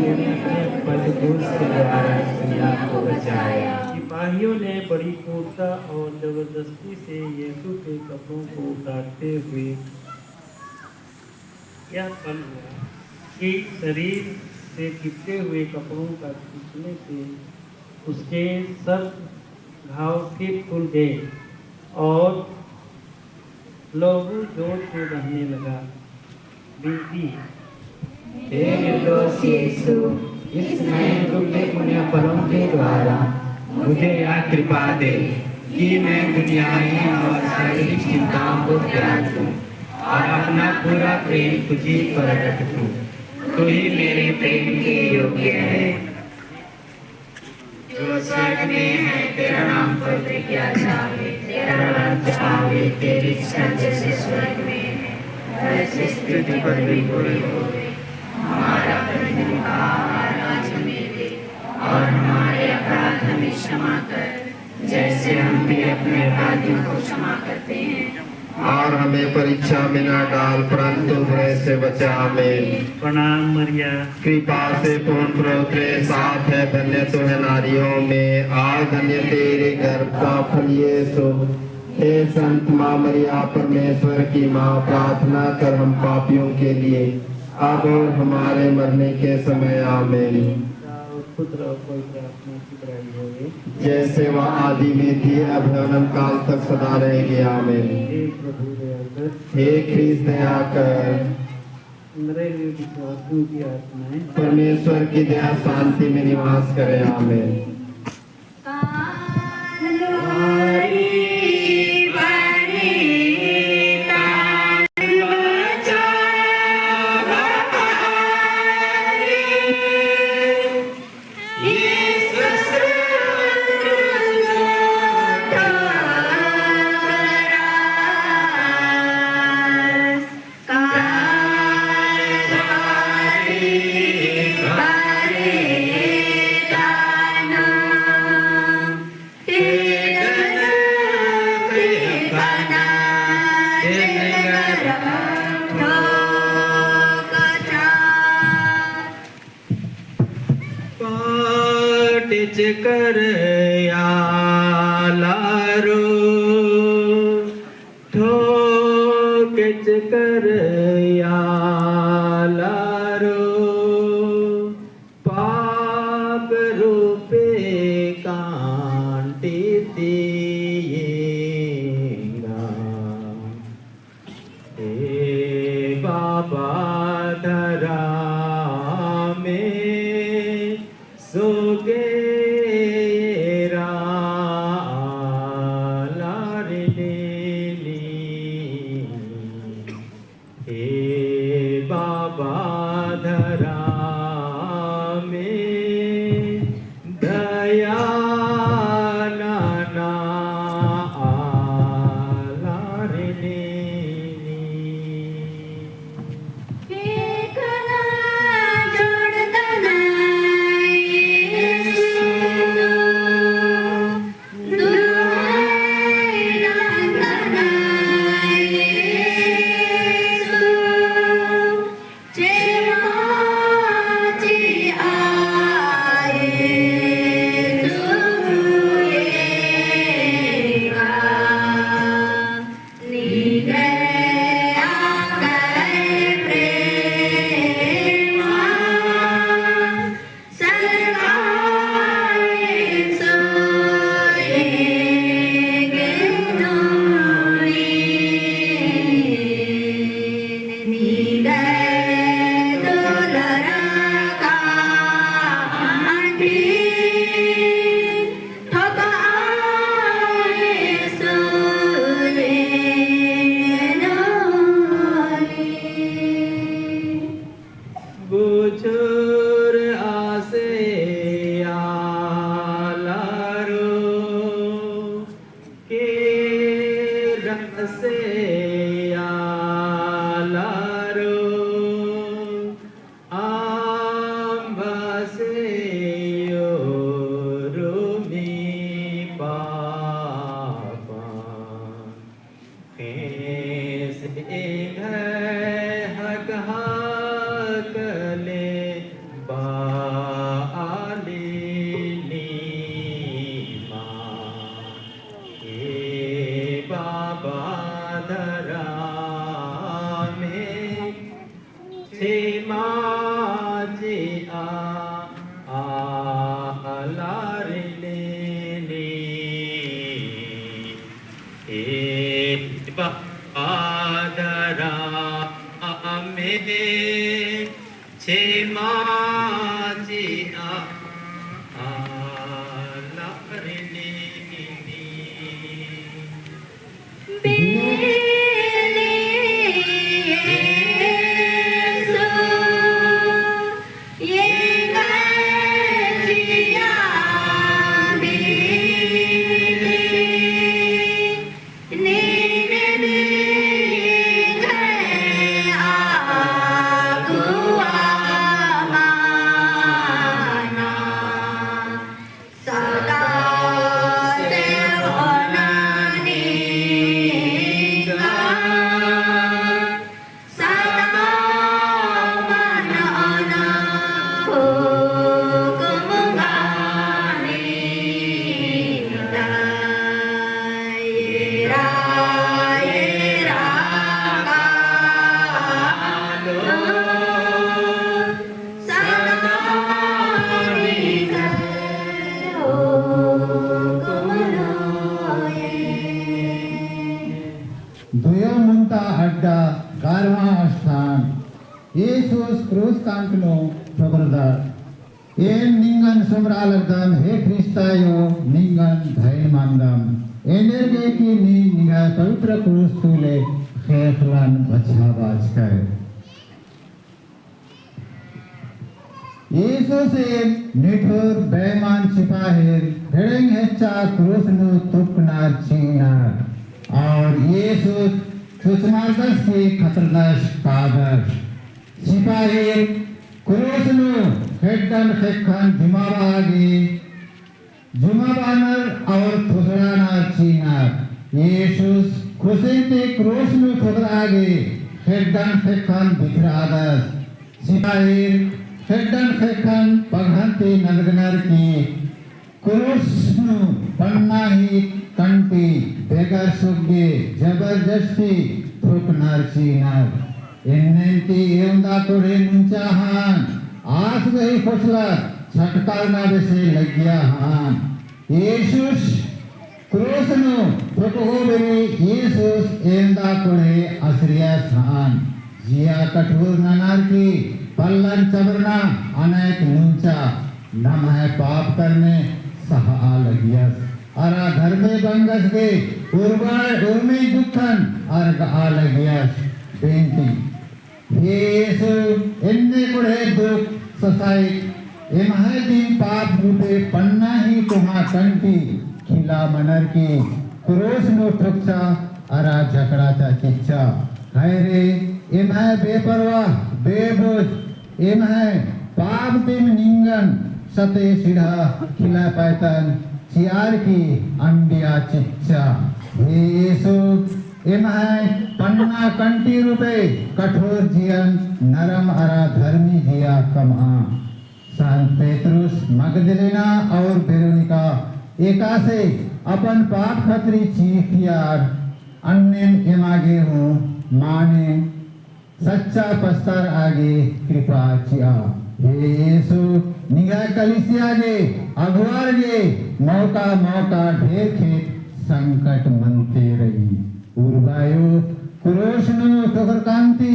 को बचाया। सिपाहियों ने बड़ी क्रूरता और जबरदस्ती से यीशु के कपड़ों को उतारते हुए यह फल हुआ कि शरीर से चिपके हुए कपड़ों का खींचने से उसके सब घाव फिर खुल गए और लहू जोर से बहने लगा। विनती, हे निर्दोष यीशु, इस नए टूटे पुण्य फलों के द्वारा मुझे यह कृपा दे कि मैं दुनियावी और शारीरिक चिंताओं को त्याग दूं और अपना पूरा प्रेम तुझी पर रख दूं। तू ही मेरे प्रेम के योग्य है। जो स्वर्ग में है तेरा नाम पवित्र किया जावे, तेरा राज्य आवे, तेरी इच्छा जैसे स्वर्ग में है वैसे पृथ्वी पर भी पूरी होवे। हमारा प्रतिदिन का आहार आज हमें दे और हमारे अपराध हमें क्षमा कर जैसे हम भी अपने अपराधियों को क्षमा करते हैं और हमें परीक्षा में न डाल परंतु बुरे से बचा। आमीन। प्रणाम मरिया, कृपा से पूर्ण प्रभु साथ है, धन्य तो है नारियों में और धन्य तेरे गर्भ का फल यीशु। हे संत माँ मरिया परमेश्वर की माँ, प्रार्थना कर हम पापियों के लिए अब और हमारे मरने के समय। आमीन। पुत्र और पवित्र आत्मा की बड़ाई होवे जैसे वह आदि में थी अब अनंत काल तक सदा रहेगी। आमीन। हे प्रभु दया कर, हे कृष्ण दया कर, मरे हुए विश्वासियों की आत्माएं परमेश्वर की दया शांति में निवास करे। आमीन। कर यालारो ठोकच कर यालारो पाप रूपे कांटी तेरा हे बाबा धरा में सो गे Ram Duyamanta Adda Garva Asthan Yesus Cruz Kankno Chokrada En Ningan Somralagdam He Kristayo Ningan Dhain Mandam Energe ki Ninga Pavitra Cruz Tule Kheklan Bachhabaj Kai Yesus एक निठुर बेईमान सिपाही ढेंग हेच्चा क्रूस नु तुकनार चीनार और यीशु सुचमार्दस की खतरनाक कागर सिपाही क्रूस नु हेडन हेखन जुमाबानर और थुसराना चीनार यीशु खुशिंते क्रूस नु थुसरागे हेडन हेखन बिखरादस सिपाही हेडन हेखन पघंते नदगनर की क्रूस नु पन्ना ही कंटी बेगर सुगे जबरदस्ती थुकनार चीनार इन्नेंती एवंदा कोड़े नुंचा हान आस गई फसला छटकार ना बेसे लगिया हान यीशुस क्रूस नु थुको बेरी यीशुस एवंदा कोड़े असरियास हान जिया कठोर ननार की पल्लन चबरना अनेक नुंचा नम है पाप करने सहा लगियस अरा घर में बंगस के उर्मी दुखन अर्ग आ लगियस बेंती येसु इन्ने कुड़े दुख ससाई इमहे दिन पाप रूपे पन्ना ही तुम्हा कंटी खिला मनर की क्रोस नो ठुकचा अरा झकड़ा चा चिच्चा हैरे इमहे बेपरवाह बेबुझ इमहे पाप तिम निंगन सते सिढ़ा खिला पैतन चियार की अंडिया चिच्चा यीशु इमहे पन्ना कंटी रूपे कठोर जियन नरम अरा धर्मी जिया कमा सान पेत्रुस मगदलेना और वेरोनिका एकासे अपन पाप खतरी चीखियार अन्यन इमागे हूँ माने सच्चा पस्तर आगे कृपा चिया हे यीशु निगाह कलिसिया गे अगवार गे मौका मौका ढेर खेत संकट मनते रही उर्बायो कुरोशनु ठोकरकांति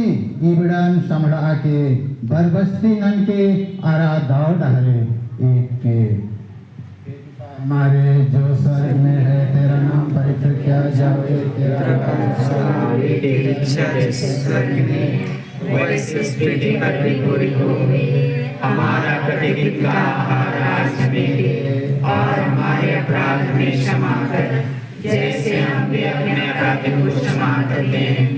इबड़न समड़ा के बरबस्ती नन के आरा दाव डहरे एक के हमारे जो स्वर्ग में है तेरा नाम पवित्र किया जाए तेरा राज्य आवे तेरी इच्छा जैसे स्वर्ग में वैसे पृथ्वी पर भी पूरी हो हमारा प्रतिदिन का आहार आज हमें दे और हमारे अपराध हमें क्षमा कर जैसे हम भी अपने अपराधियों को क्षमा करते हैं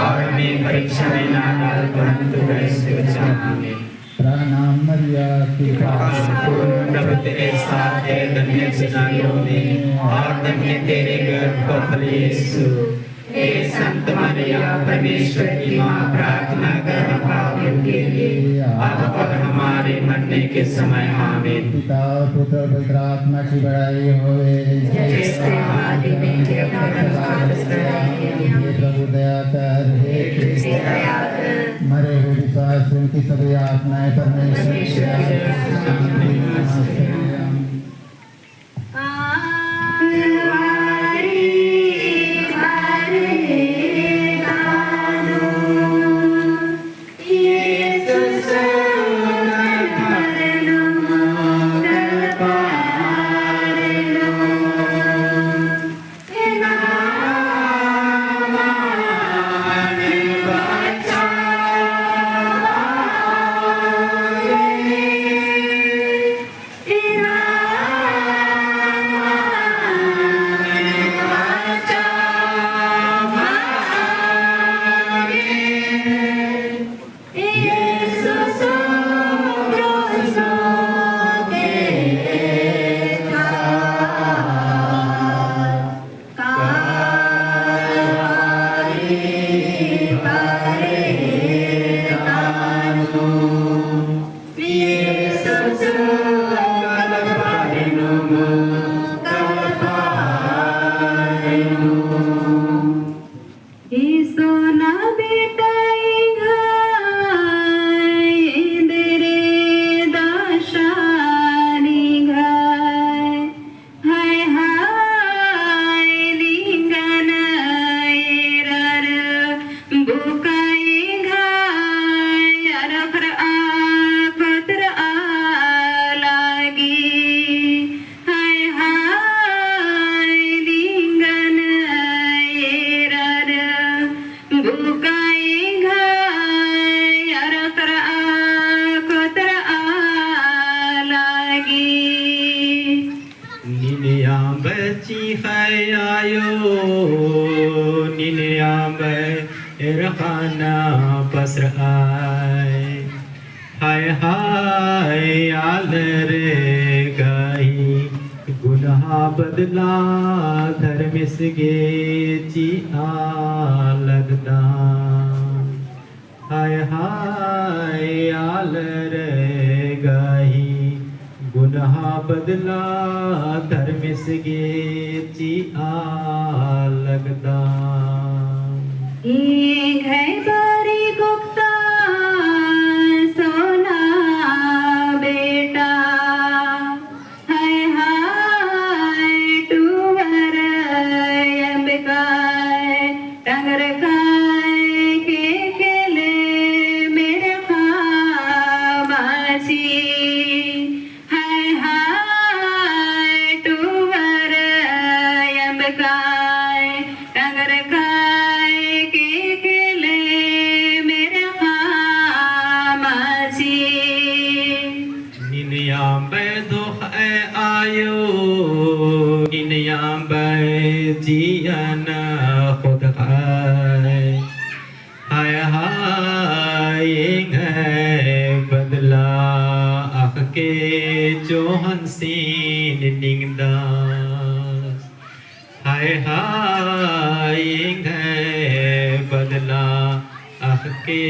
और हमें परीक्षा में ना डाल परंतु बुराई से बचा हमें प्रणाम मरिया कृपा संपूर्ण प्रभु तेरे साथ है धन्य नारियों में और धन्य तेरे गर्भ का फल यीशु हे संत मरिया परमेश्वर की माँ, प्रार्थना कर हम पापियों के लिए अब और हमारे मरने के समय। आमीन। पिता पुत्र पवित्र आत्मा की बड़ाई होवे। जैसे आदि में थे, हे प्रभु दया कर, हे कृष्ण दया कर। मरे हुए विश्वासियों की सभी आत्माएं परमेश्वर बदला धर्म सगे ची लगदा। हाय हाय आल रे गाही गुनाह बदला धर्म सगे ची लगदा। जियन खुद हाय हाय बदला आख के जो हंसीन निंगदास। हाय हाय बदला आख के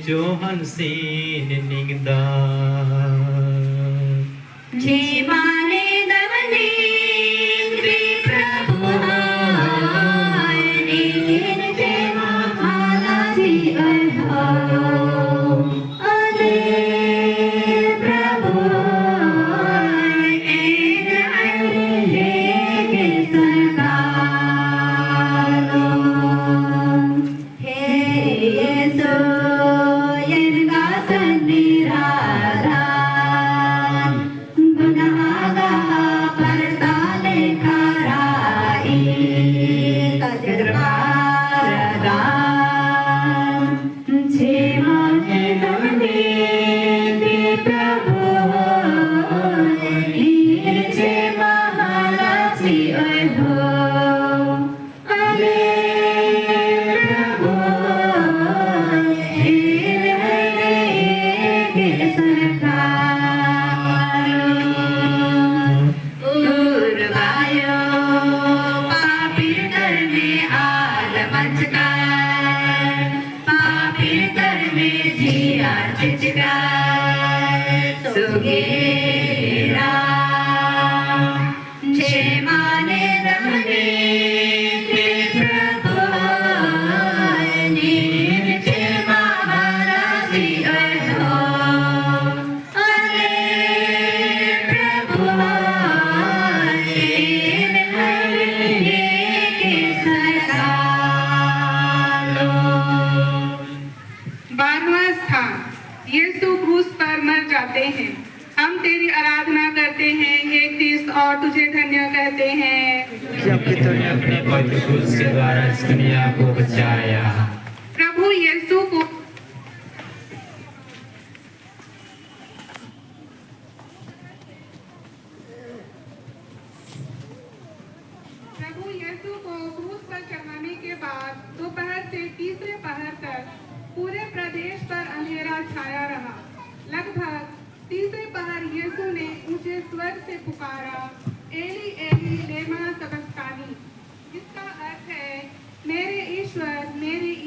जो हंसीन निंगदास। जे माने दमने सुगेरा क्षेमाने रमने ते प्रभु नीर क्षेमा भरासी अहो अले प्रभु नीर हरिये के सदालो। 12वां स्थान, यीशु क्रूस पर मर जाते हैं। हम तेरी आराधना करते हैं हे क्रिस्त और तुझे धन्य कहते हैं क्योंकि तूने अपने पवित्र क्रूस के द्वारा इस दुनिया को बचाया। प्रभु यीशु को क्रूस पर चढ़ाने के बाद दोपहर से तीसरे पहर तक पूरे प्रदेश पर अंधेरा छाया रहा। लगभग तीसरे पहर यीशु ने ऊंचे स्वर से पुकारा, एली एली लेमा सबक्तानी, जिसका अर्थ है, मेरे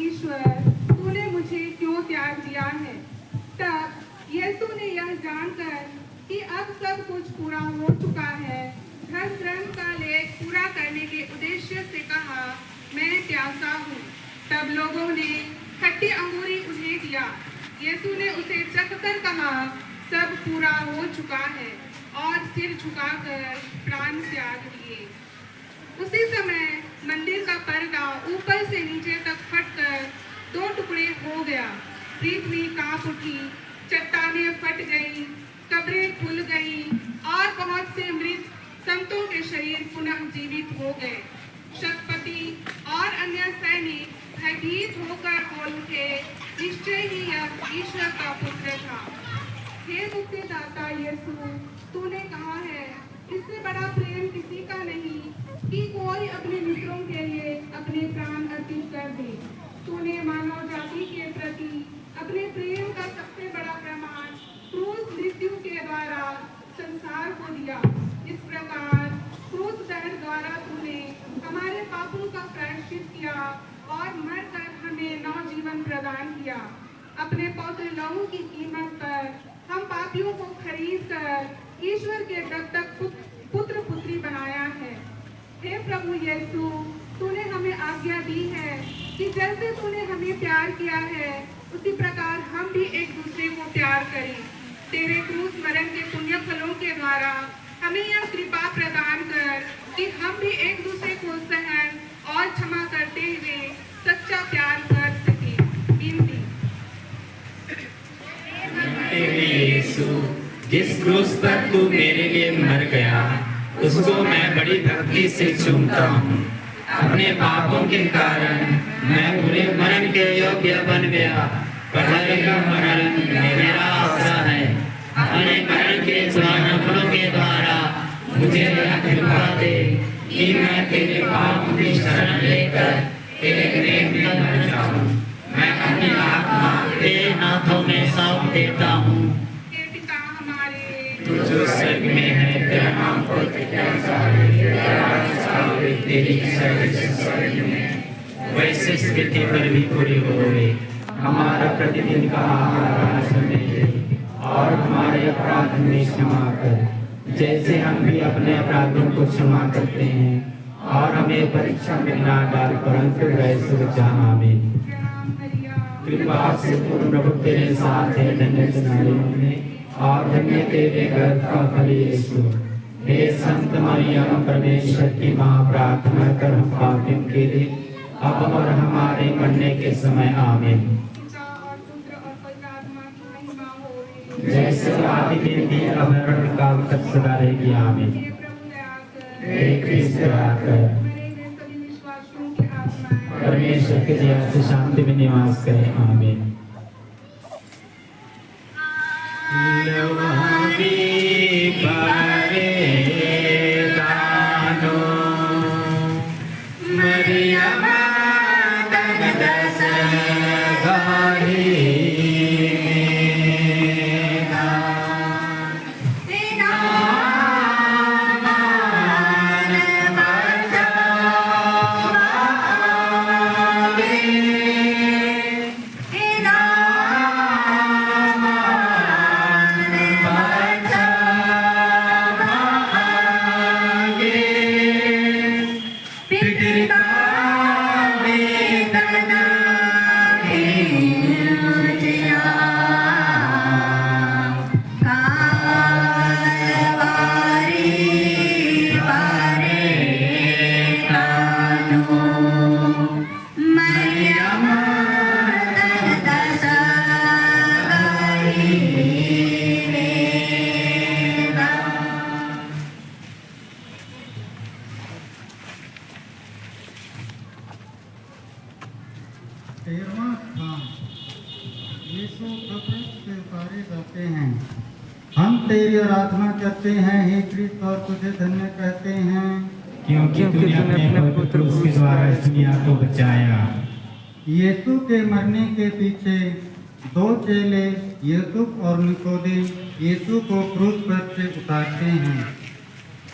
ईश्वर तूने मुझे क्यों त्याग दिया है। तब यीशु ने यह जानकर कि अब सब कुछ पूरा हो चुका है, धर्म ग्रंथ का लेख पूरा करने के उद्देश्य से कहा, मैं प्यासा हूँ। तब लोगों ने खट्टी अंगूरी उन्हें दिया। यीशु ने उसे चखकर कहा, सब पूरा हो चुका है, और सिर झुकाकर प्राण त्याग दिए। उसी समय मंदिर का पर्दा ऊपर से नीचे तक फटकर 2 टुकड़े हो गया। पृथ्वी कांप उठी, चट्टानें फट गईं, कब्रें खुल गईं, और बहुत से मृत संतों के शरीर पुनः जीवित हो गए। शतपति और अन्य सैनिक भयभीत होकर बोल उठे, निश्चय ही यह ईश्वर का पुत्र था। हे मुक्तिदाता यीशु, तूने कहा है, इससे बड़ा प्रेम किसी का नहीं कि कोई अपने मित्रों के लिए अपने प्राण अर्पित कर दे। तूने मानव जाति के प्रति अपने प्रेम का सबसे बड़ा प्रमाण क्रूस मृत्यु के द्वारा संसार को दिया। इस प्रकार क्रूस दहन द्वारा तूने हमारे पापों का प्रायश्चित किया और मरकर हमें नव जीवन प्रदान किया। अपने पवित्र लहू की कीमत पर हम पापियों को खरीद कर ईश्वर के दत्तक पुत्र पुत्री बनाया है। हे प्रभु यीशु, तूने हमें आज्ञा दी है कि जैसे तूने हमें प्यार किया है, उसी प्रकार हम भी एक दूसरे को प्यार करें। तेरे क्रूस मरण के पुण्य फलों के द्वारा हमें यह कृपा प्रदान कर कि हम भी एक दूसरे को सहन और क्षमा करते हुए सच्चा प्यार कर सके। विनती। यीशु, जिस क्रूस पर तू मेरे लिए मर गया, उसको मैं बड़ी भक्ति से चूमता हूँ। अपने पापों के कारण मैं बुरे मरण के योग्य बन गया, पर का मरण मेरा आसरा है। अपने मरण के स्वास्थ्यों के द्वारा मुझे यह कृपा दे कि मैं तेरे पाप की शरण लेकर तेरे प्रेम में मर जाऊं। मैं अपनी आत्मा तेरे हाथों में सौंप देता हूँ। तू जो स्वर्ग में है, तेरा नाम पवित्र किया जाए, तेरा राज्य आवे, तेरी इच्छा जैसे स्वर्ग में वैसे इस पृथ्वी पर भी पूरी होवे। हमारा प्रतिदिन का आहार आज हमें दे, और हमारे अपराध में क्षमा कर, जैसे हम भी अपने अपराधों को क्षमा करते हैं, और हमें परीक्षा में न डाल परंतु वैसे बचा। आमीन। कृपा से पूर्ण प्रभु तेरे साथ है, धन्य नारियों में और धन्य तेरे गर्भ का फल यीशु। हे संत मरियम, परमेश्वर की माँ, प्रार्थना कर हम पापियों के लिए अब और हमारे मरने के समय। आमीन। जैसे आदि में थी, अब काल तक सदा रहेगी। आमीन। हे क्रिस्त आकर परमेश्वर के दया से शांति में निवास करे। आमीन। हम तेरी आराधना करते हैं हे कृष्ण और तुझे धन्य कहते हैं क्योंकि तूने अपने पुत्र क्रूस के द्वारा इस दुनिया को बचाया। यीशु के मरने के पीछे दो चेले यूसुफ और निकोदेम यीशु को क्रूस पर से उतारते हैं।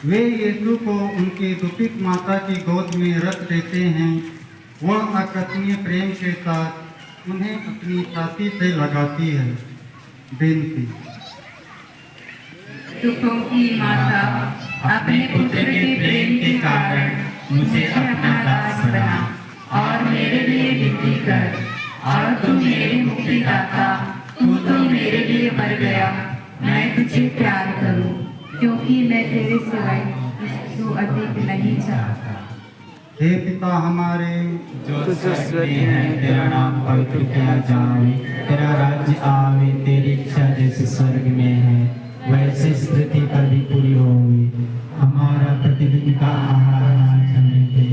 वे यीशु को उनकी दुखित माता की गोद में रख देते हैं। वह अकथनीय प्रेम के साथ उन्हें अपनी छाती से लगाती है। बेनती। दुखों की माता अपने पुत्र के प्रेम के कारण मुझे अपना दास बना और मेरे लिए विनती कर। और तू मेरे मुक्तिदाता, तू तो मेरे लिए मर गया। मैं तुझे प्यार करूं क्योंकि मैं तेरे सिवाय किसी को अधिक नहीं चाहता। हे पिता हमारे जो स्वर्ग में है, तेरा नाम पवित्र किया जाए, तेरा राज्य आवे, तेरी इच्छा जैसे स्वर्ग में है वैसे इस पृथ्वी पर भी पूरी होगी। हमारा प्रतिदिन का आहार आज हमें दे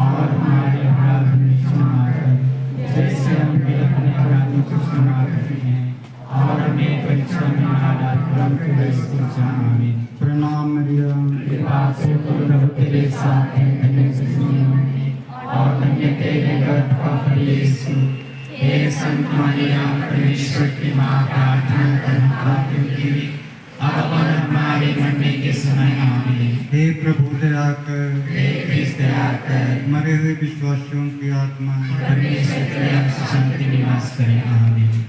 और हमारे अपराध में क्षमा कर जैसे हम भी अपने अपराधियों को क्षमा करते हैं और हमें परीक्षा में न डाल परंतु दृष्टि आमीन। प्रणाम मरियम, कृपा से प्रभु तेरे साथ है, धन्य तू में और धन्य तेरे गर्भ का फल यीशु। हे संत मरियम परमेश्वर की माँ, प्रार्थना कर पापियों के लिए अब और हमारे मरने के समय आमीन। हे प्रभु दया कर, हे कृष्ण दया कर, मरे हुए विश्वासियों की आत्मा परमेश्वर तेरे शांति निवास करे आमीन।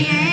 Yeah.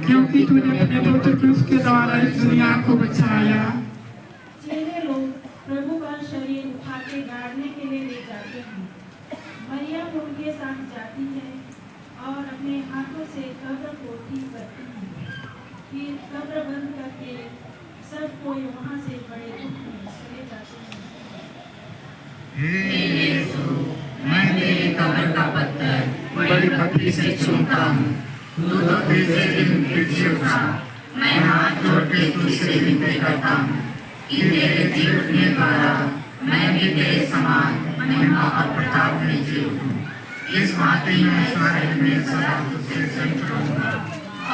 क्योंकि तूने अपने पुत्र क्रूस के द्वारा इस दुनिया को बचाया। चेले लोग प्रभु का शरीर उठा के गाड़ने के लिए ले जाते हैं। मरियम उनके साथ जाती है और अपने हाथों से कब्र को ठीक करती है। फिर कब्र बंद करके सब कोई वहाँ से बड़े दुख में चले जाते हैं। हे यीशु, मैं तेरी कब्र का पत्थर बड़ी भक्ति से चूमता हूँ। तू तो तीसरे दिन फिर जी उठा। मैं हाथ जोड़ के तुझसे विनती करता हूँ कि तेरे जी उठने द्वारा मैं भी तेरे समान महिमा और प्रताप में जी उठूं। इस भांति मैं स्वर्ग में सदा तुझसे संत रहूंगा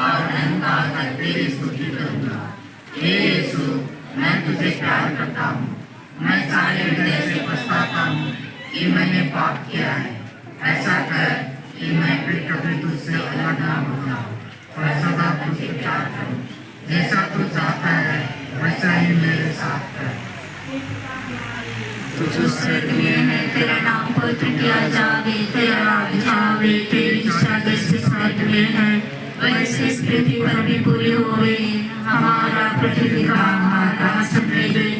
और अनंतकाल तक तेरी स्तुति करूंगा। हे यीशु, मैं तुझे प्यार करता हूँ। मैं सारे हृदय से पछताता हूँ कि मैंने पाप किया है। ऐसा कर कि मैं फिर कभी तुझसे अलग ना हो जाऊं और सदा तुझे प्यार करूं। जैसा तू चाहता है वैसा ही मेरे साथ कर। तू स्वर्ग में है, तेरा नाम पवित्र किया जावे, तेरा राज्य आवे, तेरी इच्छा जैसे स्वर्ग में है वैसे इस पृथ्वी पर भी पूरी होवे। हमारा प्रतिदिन का आहार आज हमें दे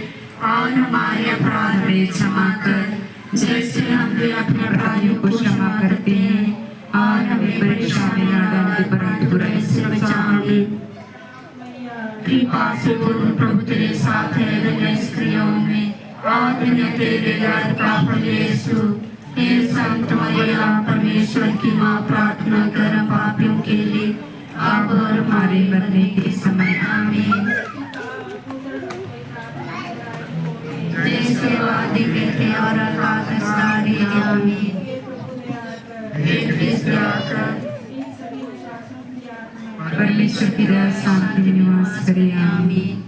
और हमारे अपराध में क्षमा कर जैसे हम भी अपने अपराधियों को क्षमा करते हैं और हमें परेशानी न डाले परंतु बुराई से बचावे। कृपा से पूर्ण प्रभु तेरे साथ है, धन्य स्त्रियों में और धन्य तेरे गर्भ का फल यीशु। हे संत मरियम, परमेश्वर की माँ, प्रार्थना कर हम पापियों के लिए अब और हमारे मरने के समय। आमीन। जैसे वादी थे और आकाश आमीन। हे कृष्ण आकर परमेश्वर की दया शांति में निवास करे। आमीन।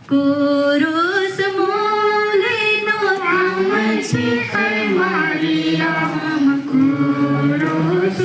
कुरुस मोले नो राम जी कर मारिया, कुरुस